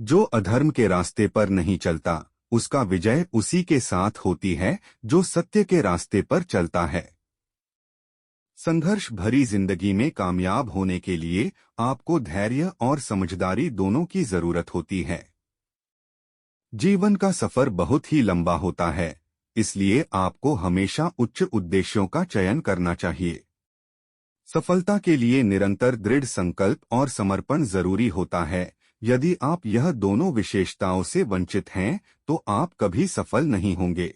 जो अधर्म के रास्ते पर नहीं चलता, उसका विजय उसी के साथ होती है जो सत्य के रास्ते पर चलता है। संघर्ष भरी जिंदगी में कामयाब होने के लिए आपको धैर्य और समझदारी दोनों की जरूरत होती है। जीवन का सफर बहुत ही लंबा होता है, इसलिए आपको हमेशा उच्च उद्देश्यों का चयन करना चाहिए। सफलता के लिए निरंतर दृढ़ संकल्प और समर्पण जरूरी होता है। यदि आप यह दोनों विशेषताओं से वंचित हैं, तो आप कभी सफल नहीं होंगे।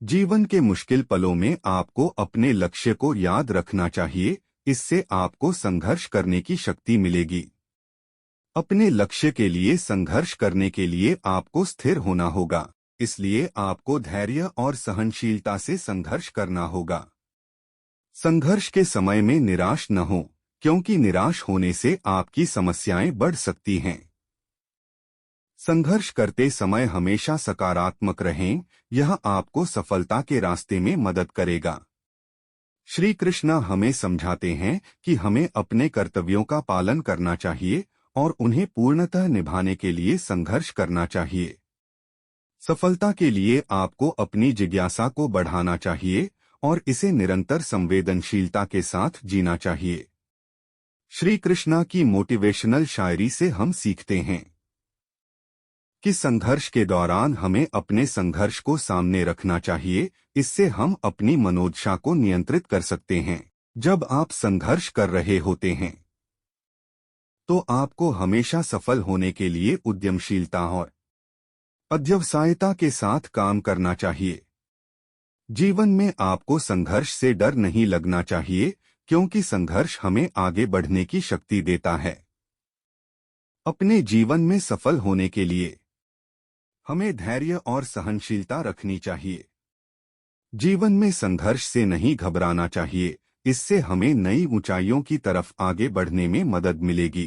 जीवन के मुश्किल पलों में आपको अपने लक्ष्य को याद रखना चाहिए, इससे आपको संघर्ष करने की शक्ति मिलेगी। अपने लक्ष्य के लिए संघर्ष करने के लिए आपको स्थिर होना होगा, इसलिए आपको धैर्य और सहनशीलता से संघर्ष करना होगा। संघर्ष के समय में निराश न हो, क्योंकि निराश होने से आपकी समस्याएं बढ़ सकती हैं। संघर्ष करते समय हमेशा सकारात्मक रहें, यह आपको सफलता के रास्ते में मदद करेगा। श्री कृष्ण हमें समझाते हैं कि हमें अपने कर्तव्यों का पालन करना चाहिए और उन्हें पूर्णतः निभाने के लिए संघर्ष करना चाहिए। सफलता के लिए आपको अपनी जिज्ञासा को बढ़ाना चाहिए और इसे निरंतर संवेदनशीलता के साथ जीना चाहिए। श्री कृष्ण की मोटिवेशनल शायरी से हम सीखते हैं कि संघर्ष के दौरान हमें अपने संघर्ष को सामने रखना चाहिए, इससे हम अपनी मनोदशा को नियंत्रित कर सकते हैं। जब आप संघर्ष कर रहे होते हैं, तो आपको हमेशा सफल होने के लिए उद्यमशीलता और अध्यवसायता के साथ काम करना चाहिए। जीवन में आपको संघर्ष से डर नहीं लगना चाहिए, क्योंकि संघर्ष हमें आगे बढ़ने की शक्ति देता है। अपने जीवन में सफल होने के लिए हमें धैर्य और सहनशीलता रखनी चाहिए। जीवन में संघर्ष से नहीं घबराना चाहिए, इससे हमें नई ऊंचाइयों की तरफ आगे बढ़ने में मदद मिलेगी।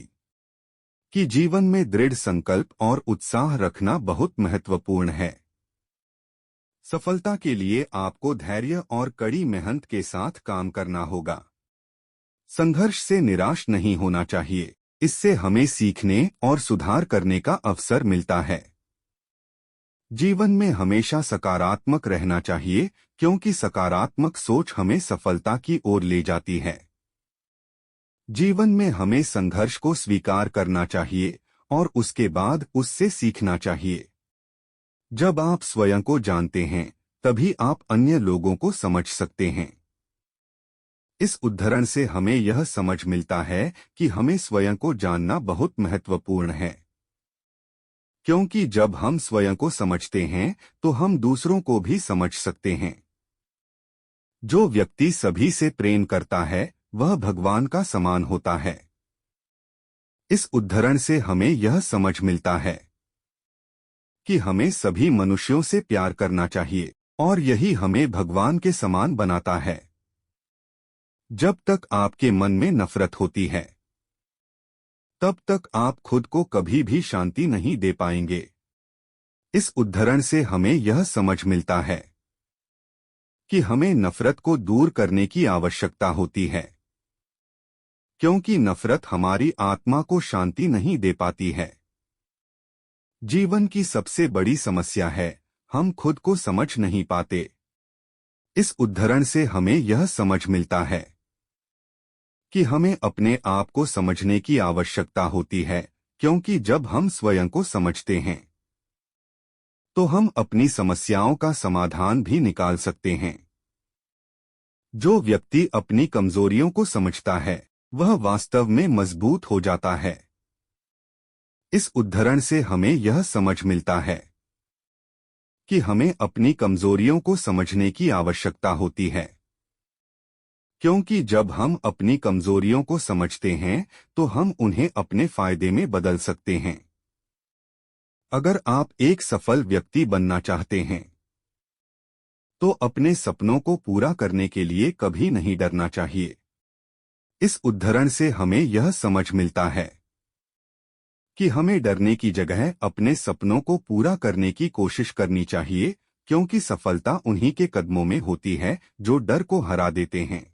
कि जीवन में दृढ़ संकल्प और उत्साह रखना बहुत महत्वपूर्ण है। सफलता के लिए आपको धैर्य और कड़ी मेहनत के साथ काम करना होगा। संघर्ष से निराश नहीं होना चाहिए, इससे हमें सीखने और सुधार करने का अवसर मिलता है। जीवन में हमेशा सकारात्मक रहना चाहिए, क्योंकि सकारात्मक सोच हमें सफलता की ओर ले जाती है। जीवन में हमें संघर्ष को स्वीकार करना चाहिए और उसके बाद उससे सीखना चाहिए। जब आप स्वयं को जानते हैं, तभी आप अन्य लोगों को समझ सकते हैं। इस उदाहरण से हमें यह समझ मिलता है कि हमें स्वयं को जानना बहुत महत्वपूर्ण है, क्योंकि जब हम स्वयं को समझते हैं तो हम दूसरों को भी समझ सकते हैं। जो व्यक्ति सभी से प्रेम करता है, वह भगवान का समान होता है। इस उदाहरण से हमें यह समझ मिलता है कि हमें सभी मनुष्यों से प्यार करना चाहिए और यही हमें भगवान के समान बनाता है। जब तक आपके मन में नफरत होती है, तब तक आप खुद को कभी भी शांति नहीं दे पाएंगे। इस उदाहरण से हमें यह समझ मिलता है कि हमें नफरत को दूर करने की आवश्यकता होती है, क्योंकि नफरत हमारी आत्मा को शांति नहीं दे पाती है। जीवन की सबसे बड़ी समस्या है, हम खुद को समझ नहीं पाते। इस उदाहरण से हमें यह समझ मिलता है कि हमें अपने आप को समझने की आवश्यकता होती है, क्योंकि जब हम स्वयं को समझते हैं, तो हम अपनी समस्याओं का समाधान भी निकाल सकते हैं। जो व्यक्ति अपनी कमजोरियों को समझता है, वह वास्तव में मजबूत हो जाता है। इस उदाहरण से हमें यह समझ मिलता है कि हमें अपनी कमजोरियों को समझने की आवश्यकता होती है, क्योंकि जब हम अपनी कमजोरियों को समझते हैं तो हम उन्हें अपने फायदे में बदल सकते हैं। अगर आप एक सफल व्यक्ति बनना चाहते हैं, तो अपने सपनों को पूरा करने के लिए कभी नहीं डरना चाहिए। इस उदाहरण से हमें यह समझ मिलता है कि हमें डरने की जगह अपने सपनों को पूरा करने की कोशिश करनी चाहिए, क्योंकि सफलता उन्हीं के कदमों में होती है जो डर को हरा देते हैं।